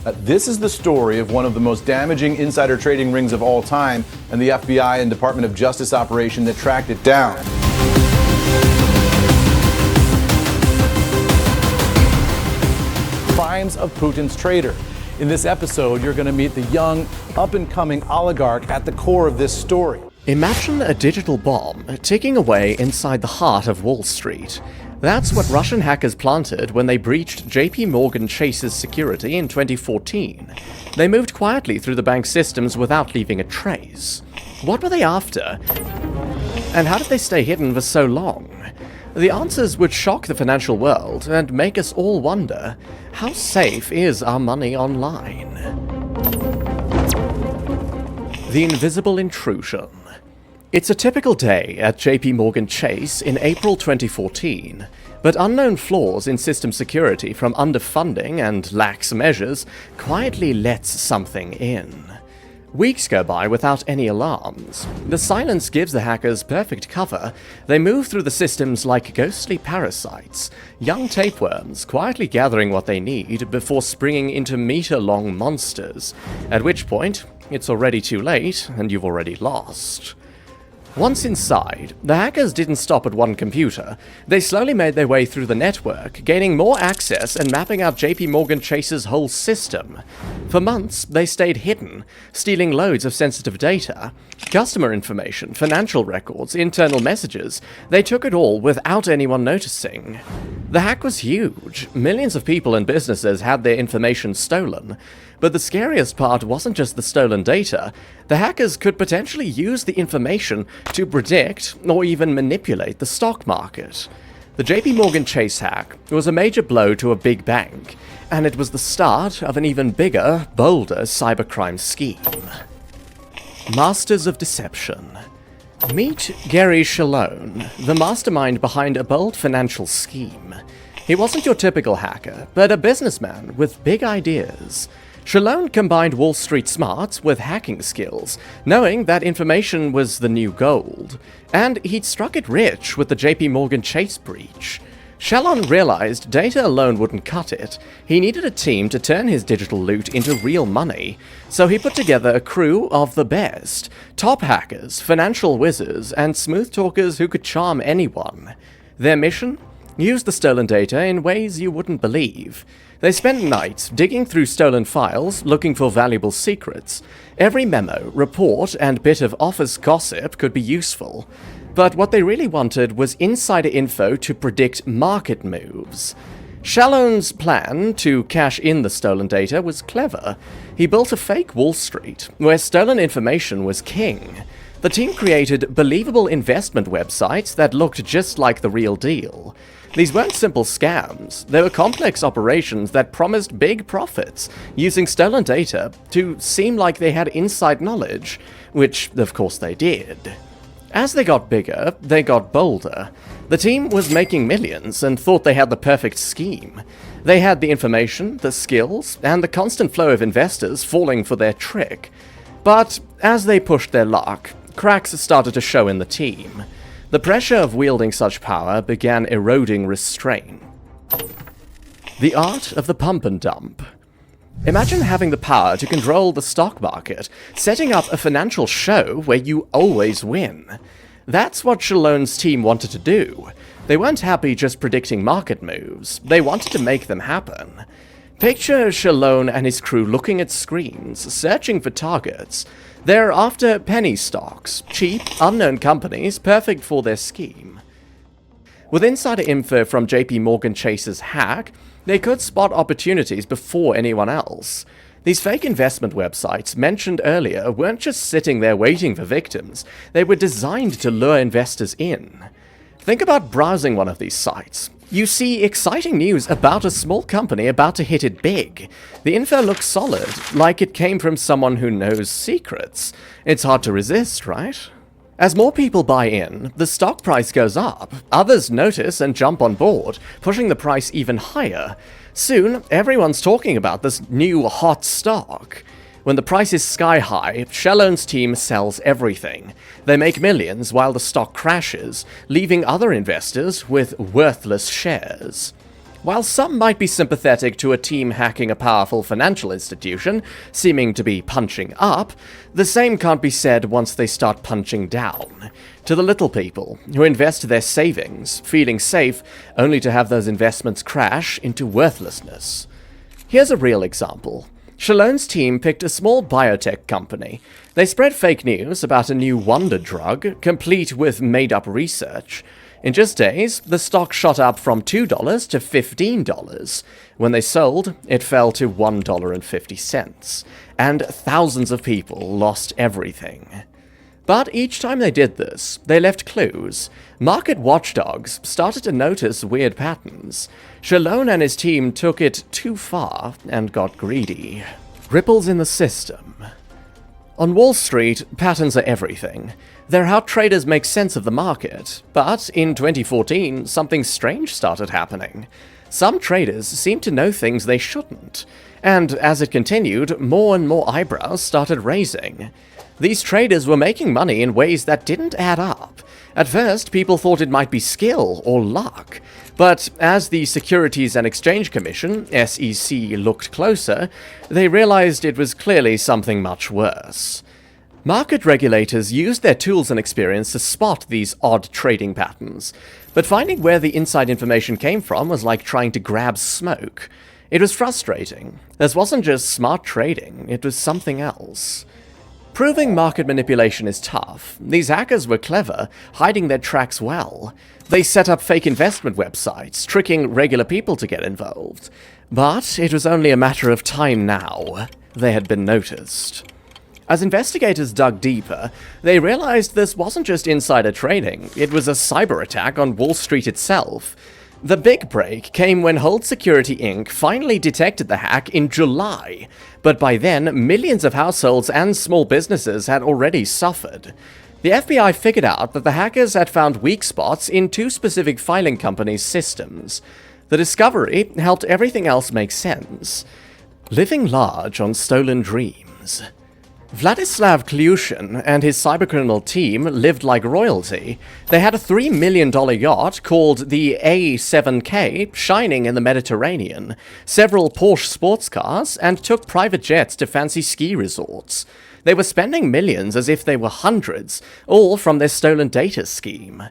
This is the story of one of the most damaging insider trading rings of all time and the FBI and Department of Justice operation that tracked it down. Crimes of Putin's traitor. In this episode, you're going to meet the young, up-and-coming oligarch at the core of this story. Imagine a digital bomb ticking away inside the heart of Wall Street. That's what Russian hackers planted when they breached JP Morgan Chase's security in 2014. They moved quietly through the bank's systems without leaving a trace. What were they after? And how did they stay hidden for so long? The answers would shock the financial world and make us all wonder, how safe is our money online? The Invisible Intrusion. It's a typical day at JP Morgan Chase in April 2014, but unknown flaws in system security from underfunding and lax measures quietly lets something in. Weeks go by without any alarms. The silence gives the hackers perfect cover. They move through the systems like ghostly parasites, young tapeworms quietly gathering what they need before springing into meter-long monsters, at which point it's already too late and you've already lost. Once inside, the hackers didn't stop at one computer. They slowly made their way through the network, gaining more access and mapping out JP Morgan Chase's whole system. For months, they stayed hidden, stealing loads of sensitive data, customer information, financial records, internal messages. They took it all without anyone noticing. The hack was huge. Millions of people and businesses had their information stolen. But the scariest part wasn't just the stolen data. The hackers could potentially use the information to predict or even manipulate the stock market. The JP Morgan Chase hack was a major blow to a big bank, and it was the start of an even bigger, bolder cybercrime scheme. Masters of Deception. Meet Gary Shalone, the mastermind behind a bold financial scheme. He wasn't your typical hacker, but a businessman with big ideas. Shalone combined Wall Street smarts with hacking skills, knowing that information was the new gold, and he'd struck it rich with the JP Morgan Chase breach. Shalone realized data alone wouldn't cut it. He needed a team to turn his digital loot into real money, so he put together a crew of the best, top hackers, financial wizards, and smooth talkers who could charm anyone. Their mission? Use the stolen data in ways you wouldn't believe. They spent nights digging through stolen files, looking for valuable secrets. Every memo, report, and bit of office gossip could be useful. But what they really wanted was insider info to predict market moves. Shalone's plan to cash in the stolen data was clever. He built a fake Wall Street, where stolen information was king. The team created believable investment websites that looked just like the real deal. These weren't simple scams. They were complex operations that promised big profits, using stolen data to seem like they had inside knowledge, which, of course, they did. As they got bigger, they got bolder. The team was making millions and thought they had the perfect scheme. They had the information, the skills, and the constant flow of investors falling for their trick. But as they pushed their luck, cracks started to show in the team. The pressure of wielding such power began eroding restraint. The art of the pump and dump. Imagine having the power to control the stock market, setting up a financial show where you always win. That's what Shalone's team wanted to do. They weren't happy just predicting market moves. They wanted to make them happen. Picture Shalone and his crew looking at screens, searching for targets. They're after penny stocks, cheap, unknown companies, perfect for their scheme. With insider info from JP Morgan Chase's hack, they could spot opportunities before anyone else. These fake investment websites mentioned earlier weren't just sitting there waiting for victims, they were designed to lure investors in. Think about browsing one of these sites. You see exciting news about a small company about to hit it big. The info looks solid, like it came from someone who knows secrets. It's hard to resist, right? As more people buy in, the stock price goes up. Others notice and jump on board, pushing the price even higher. Soon, everyone's talking about this new hot stock. When the price is sky high, Shalone's team sells everything. They make millions while the stock crashes, leaving other investors with worthless shares. While some might be sympathetic to a team hacking a powerful financial institution, seeming to be punching up, the same can't be said once they start punching down. To the little people, who invest their savings, feeling safe, only to have those investments crash into worthlessness. Here's a real example. Shallone's team picked a small biotech company. They spread fake news about a new wonder drug, complete with made-up research. In just days, the stock shot up from $2 to $15. When they sold, it fell to $1.50, and thousands of people lost everything. But each time they did this, they left clues. Market watchdogs started to notice weird patterns. Shalone and his team took it too far and got greedy. Ripples in the system. On Wall Street, patterns are everything. They're how traders make sense of the market. But in 2014, something strange started happening. Some traders seemed to know things they shouldn't. And as it continued, more and more eyebrows started raising. These traders were making money in ways that didn't add up. At first, people thought it might be skill or luck. But as the Securities and Exchange Commission, SEC, looked closer, they realized it was clearly something much worse. Market regulators used their tools and experience to spot these odd trading patterns, but finding where the inside information came from was like trying to grab smoke. It was frustrating. This wasn't just smart trading, it was something else. Proving market manipulation is tough. These hackers were clever, hiding their tracks well. They set up fake investment websites, tricking regular people to get involved. But it was only a matter of time now. They had been noticed. As investigators dug deeper, they realized this wasn't just insider trading, it was a cyber attack on Wall Street itself. The big break came when Hold Security Inc. finally detected the hack in July, but by then, millions of households and small businesses had already suffered. The FBI figured out that the hackers had found weak spots in two specific filing companies' systems. The discovery helped everything else make sense. Living large on stolen dreams. Vladislav Klyushin and his cybercriminal team lived like royalty. They had a $3 million yacht called the A7K shining in the Mediterranean, several Porsche sports cars, and took private jets to fancy ski resorts. They were spending millions as if they were hundreds, all from their stolen data scheme.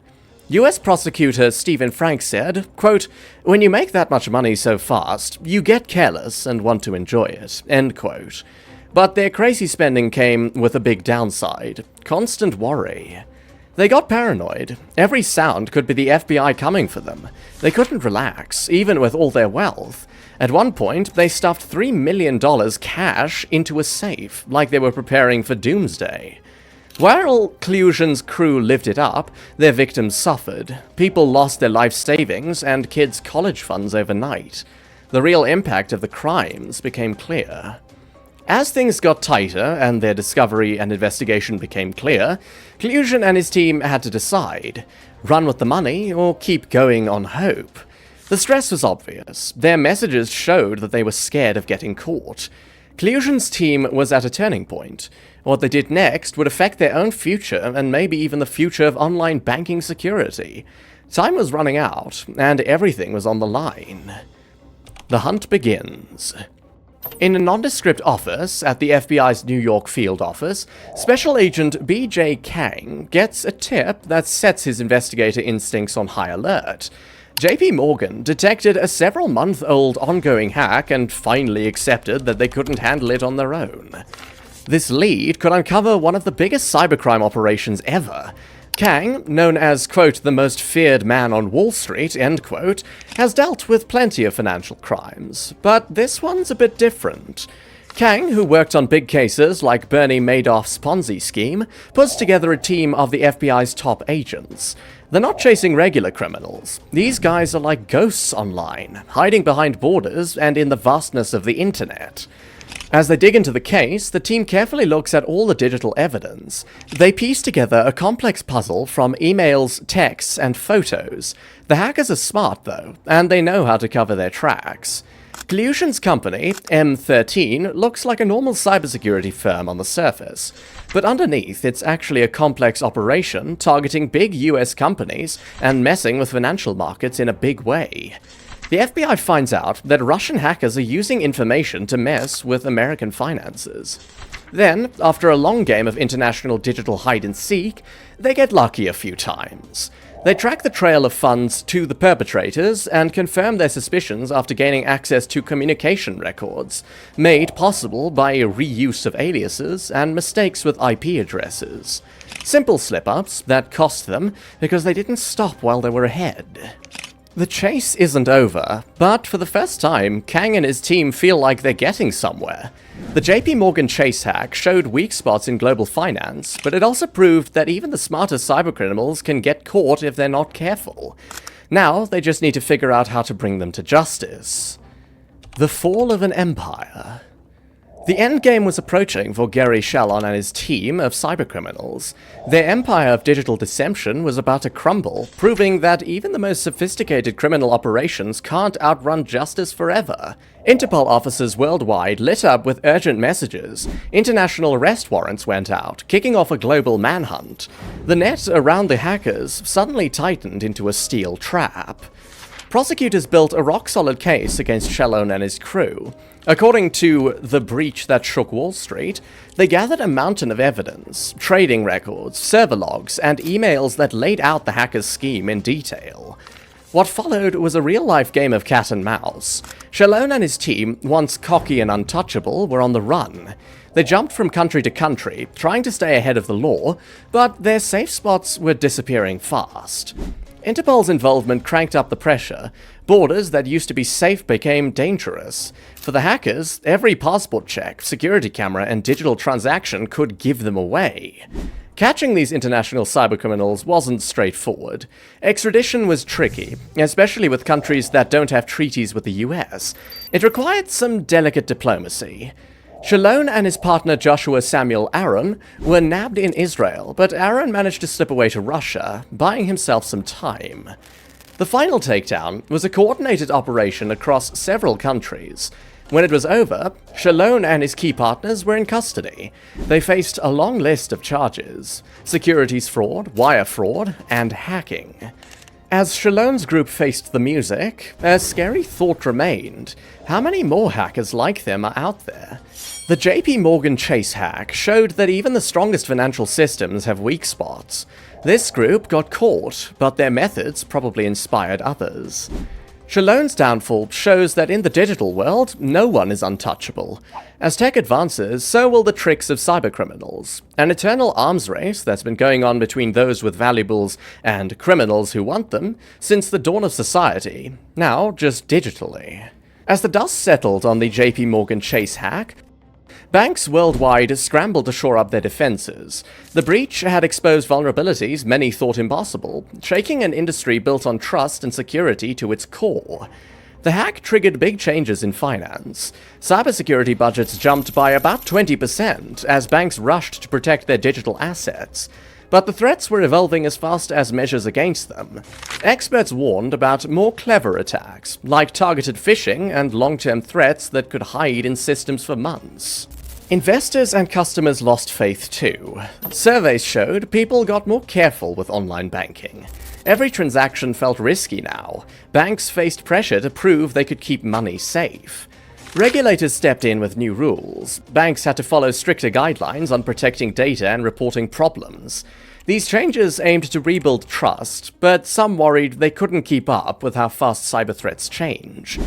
US prosecutor Stephen Frank said, quote, "When you make that much money so fast, you get careless and want to enjoy it," end quote. But their crazy spending came with a big downside: constant worry. They got paranoid. Every sound could be the FBI coming for them. They couldn't relax, even with all their wealth. At one point, they stuffed $3 million cash into a safe, like they were preparing for doomsday. While Klyushin's crew lived it up, their victims suffered. People lost their life savings and kids' college funds overnight. The real impact of the crimes became clear. As things got tighter and their discovery and investigation became clear, Klyushin and his team had to decide: run with the money or keep going on hope. The stress was obvious. Their messages showed that they were scared of getting caught. Klyushin's team was at a turning point. What they did next would affect their own future and maybe even the future of online banking security. Time was running out, and everything was on the line. The hunt begins. In a nondescript office at the FBI's New York field office, Special Agent B.J. Kang gets a tip that sets his investigator instincts on high alert. J.P. Morgan detected a several-month-old ongoing hack and finally accepted that they couldn't handle it on their own. This lead could uncover one of the biggest cybercrime operations ever. Kang, known as, quote, the most feared man on Wall Street, end quote, has dealt with plenty of financial crimes, but this one's a bit different. Kang, who worked on big cases like Bernie Madoff's Ponzi scheme, puts together a team of the FBI's top agents. They're not chasing regular criminals. These guys are like ghosts online, hiding behind borders and in the vastness of the internet. As they dig into the case, the team carefully looks at all the digital evidence. They piece together a complex puzzle from emails, texts, and photos. The hackers are smart, though, and they know how to cover their tracks. Klyushin's company, M13, looks like a normal cybersecurity firm on the surface, but underneath it's actually a complex operation targeting big US companies and messing with financial markets in a big way. The FBI finds out that Russian hackers are using information to mess with American finances. Then, after a long game of international digital hide-and-seek, they get lucky a few times. They track the trail of funds to the perpetrators and confirm their suspicions after gaining access to communication records, made possible by a reuse of aliases and mistakes with IP addresses. Simple slip-ups that cost them because they didn't stop while they were ahead. The chase isn't over, but for the first time, Kang and his team feel like they're getting somewhere. The JP Morgan Chase hack showed weak spots in global finance, but it also proved that even the smartest cybercriminals can get caught if they're not careful. Now, they just need to figure out how to bring them to justice. The fall of an empire. The endgame was approaching for Gary Shallon and his team of cybercriminals. Their empire of digital deception was about to crumble, proving that even the most sophisticated criminal operations can't outrun justice forever. Interpol offices worldwide lit up with urgent messages. International arrest warrants went out, kicking off a global manhunt. The net around the hackers suddenly tightened into a steel trap. Prosecutors built a rock-solid case against Shallon and his crew. According to The Breach That Shook Wall Street, they gathered a mountain of evidence, trading records, server logs, and emails that laid out the hackers' scheme in detail. What followed was a real-life game of cat and mouse. Shallon and his team, once cocky and untouchable, were on the run. They jumped from country to country, trying to stay ahead of the law, but their safe spots were disappearing fast. Interpol's involvement cranked up the pressure. Borders that used to be safe became dangerous. For the hackers, every passport check, security camera, and digital transaction could give them away. Catching these international cybercriminals wasn't straightforward. Extradition was tricky, especially with countries that don't have treaties with the US. It required some delicate diplomacy. Shallon and his partner Joshua Samuel Aaron were nabbed in Israel, but Aaron managed to slip away to Russia, buying himself some time. The final takedown was a coordinated operation across several countries. When it was over, Shallon and his key partners were in custody. They faced a long list of charges: securities fraud, wire fraud, and hacking. As Shallon's group faced the music, a scary thought remained. How many more hackers like them are out there? The JP Morgan Chase hack showed that even the strongest financial systems have weak spots. This group got caught, but their methods probably inspired others. Shallon's downfall shows that in the digital world, no one is untouchable. As tech advances, so will the tricks of cybercriminals. An eternal arms race that's been going on between those with valuables and criminals who want them since the dawn of society, now just digitally. As the dust settled on the JP Morgan Chase hack, banks worldwide scrambled to shore up their defenses. The breach had exposed vulnerabilities many thought impossible, shaking an industry built on trust and security to its core. The hack triggered big changes in finance. Cybersecurity budgets jumped by about 20% as banks rushed to protect their digital assets. But the threats were evolving as fast as measures against them. Experts warned about more clever attacks, like targeted phishing and long-term threats that could hide in systems for months. Investors and customers lost faith too. Surveys showed people got more careful with online banking. Every transaction felt risky now. Banks faced pressure to prove they could keep money safe. Regulators stepped in with new rules. Banks had to follow stricter guidelines on protecting data and reporting problems. These changes aimed to rebuild trust, but some worried they couldn't keep up with how fast cyber threats change.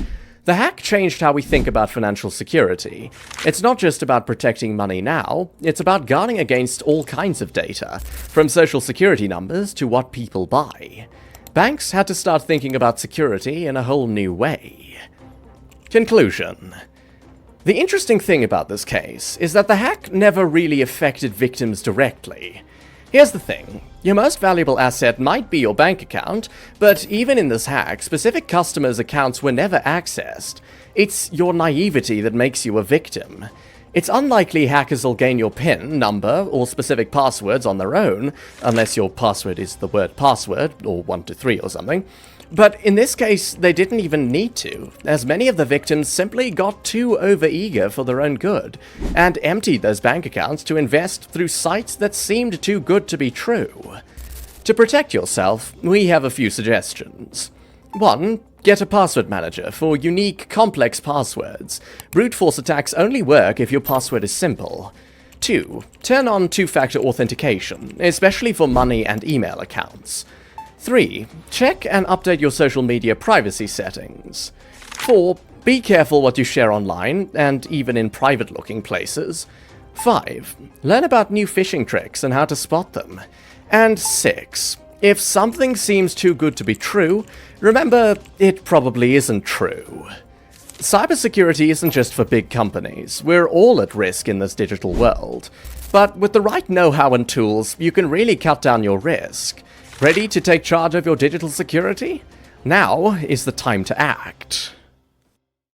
The hack changed how we think about financial security. It's not just about protecting money now, it's about guarding against all kinds of data, from social security numbers to what people buy. Banks had to start thinking about security in a whole new way. Conclusion. The interesting thing about this case is that the hack never really affected victims directly. Here's the thing. Your most valuable asset might be your bank account, but even in this hack, specific customers' accounts were never accessed. It's your naivety that makes you a victim. It's unlikely hackers will gain your PIN, number, or specific passwords on their own, unless your password is the word password, or 123 or something. But in this case, they didn't even need to, as many of the victims simply got too overeager for their own good, and emptied those bank accounts to invest through sites that seemed too good to be true. To protect yourself, we have a few suggestions. 1. Get a password manager for unique, complex passwords. Brute force attacks only work if your password is simple. 2. Turn on two-factor authentication, especially for money and email accounts. 3. Check and update your social media privacy settings. 4. Be careful what you share online, and even in private-looking places. 5. Learn about new phishing tricks and how to spot them. And 6. If something seems too good to be true, remember, it probably isn't true. Cybersecurity isn't just for big companies. We're all at risk in this digital world. But with the right know-how and tools, you can really cut down your risk. Ready to take charge of your digital security? Now is the time to act.